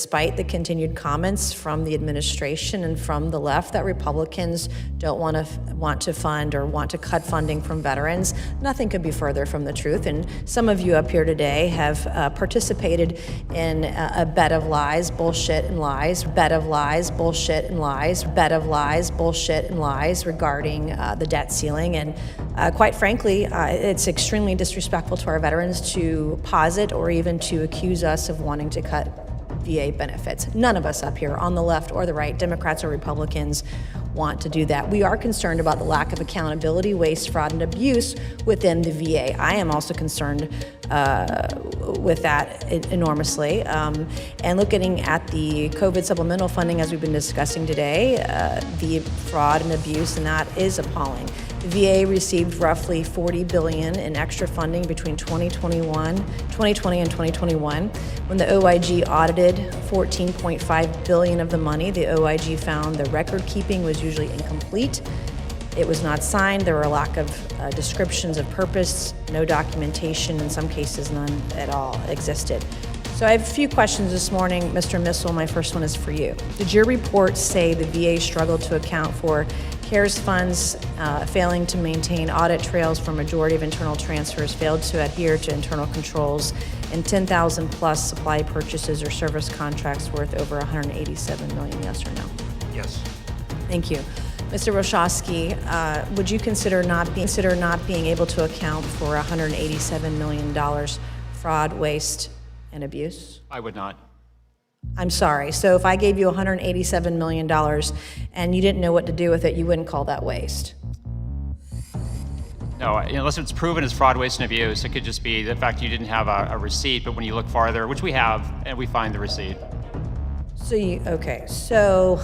despite the continued comments from the administration and from the left that Republicans don't want to fund or want to cut funding from veterans, nothing could be further from the truth. And some of you up here today have participated in a bed of lies, bullshit, and lies, bed of lies, bullshit, and lies, bed of lies, bullshit, and lies regarding the debt ceiling. And quite frankly, it's extremely disrespectful to our veterans to posit or even to accuse us of wanting to cut VA benefits. None of us up here on the left or the right, Democrats or Republicans, want to do that. We are concerned about the lack of accountability, waste, fraud, and abuse within the VA. I am also concerned with that enormously. And looking at the COVID supplemental funding, as we've been discussing today, the fraud and abuse in that is appalling. The VA received roughly $40 billion in extra funding between 2020 and 2021. When the OIG audited $14.5 billion of the money, the OIG found the record keeping was usually incomplete. It was not signed. There were a lack of descriptions of purpose, no documentation, in some cases none at all existed. So I have a few questions this morning, Mr. Missel. My first one is for you. Did your report say the VA struggled to account for CARES funds, failing to maintain audit trails for majority of internal transfers, failed to adhere to internal controls, and 10,000 plus supply purchases or service contracts worth over $187 million, yes or no? Yes. Thank you. Mr. Roszkowski, would you consider not being able to account for $187 million fraud, waste, and abuse? I would not. I'm sorry. So if I gave you $187 million and you didn't know what to do with it, you wouldn't call that waste? No, unless it's proven as fraud, waste, and abuse, it could just be the fact you didn't have a receipt, but when you look farther, which we have, and we find the receipt. So okay, so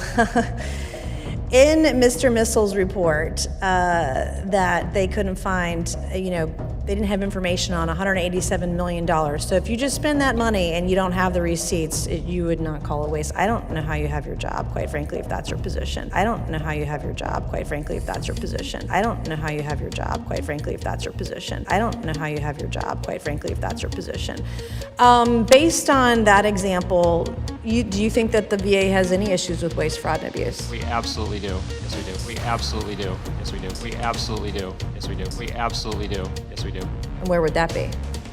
in Mr. Missel's report that they couldn't find, they didn't have information on $187 million. So if you just spend that money and you don't have the receipts, you would not call it waste. I don't know how you have your job, quite frankly, if that's your position. I don't know how you have your job, quite frankly, if that's your position. I don't know how you have your job, quite frankly, if that's your position. I don't know how you have your job, quite frankly, if that's your position. Based on that example, do you think that the VA has any issues with waste, fraud, and abuse? We absolutely do. Yes, we do. We absolutely do. Yes, we do. We absolutely do. Yes, we do. We absolutely do. Yes, we do. And where would that be?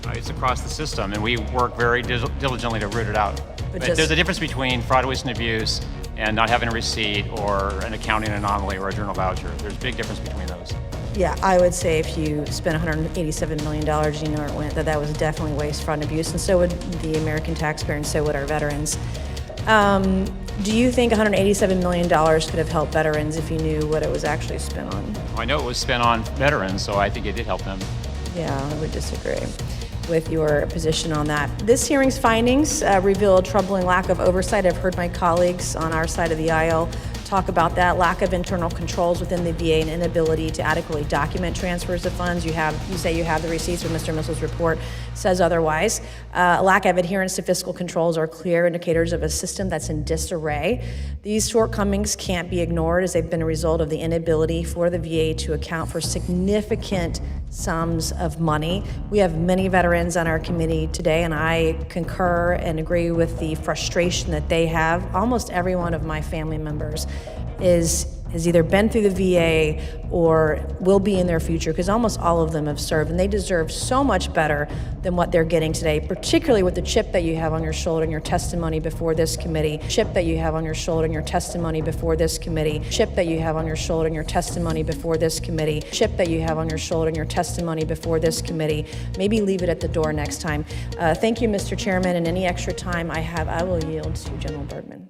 It's across the system, and we work very diligently to root it out. But there's a difference between fraud, waste, and abuse and not having a receipt or an accounting anomaly or a journal voucher. There's a big difference between those. Yeah, I would say if you spent $187 million, you know where it went, that was definitely waste, fraud, and abuse, and so would the American taxpayer, and so would our veterans. Do you think $187 million could have helped veterans if you knew what it was actually spent on? Well, I know it was spent on veterans, so I think it did help them. Yeah, I would disagree with your position on that. This hearing's findings reveal a troubling lack of oversight. I've heard my colleagues on our side of the aisle talk about that lack of internal controls within the VA and inability to adequately document transfers of funds. You say you have the receipts, or Mr. Missel's report says otherwise. Lack of adherence to fiscal controls are clear indicators of a system that's in disarray. These shortcomings can't be ignored, as they've been a result of the inability for the VA to account for significant sums of money. We have many veterans on our committee today, and I concur and agree with the frustration that they have. Almost every one of my family members has either been through the VA or will be in their future, because almost all of them have served, and they deserve so much better than what they're getting today, particularly with the chip that you have on your shoulder and your testimony before this committee, chip that you have on your shoulder and your testimony before this committee, chip that you have on your shoulder and your testimony before this committee, chip that you have on your shoulder and your testimony before this committee. Maybe leave it at the door next time. Thank you, Mr. Chairman, and any extra time I have, I will yield to General Birdman.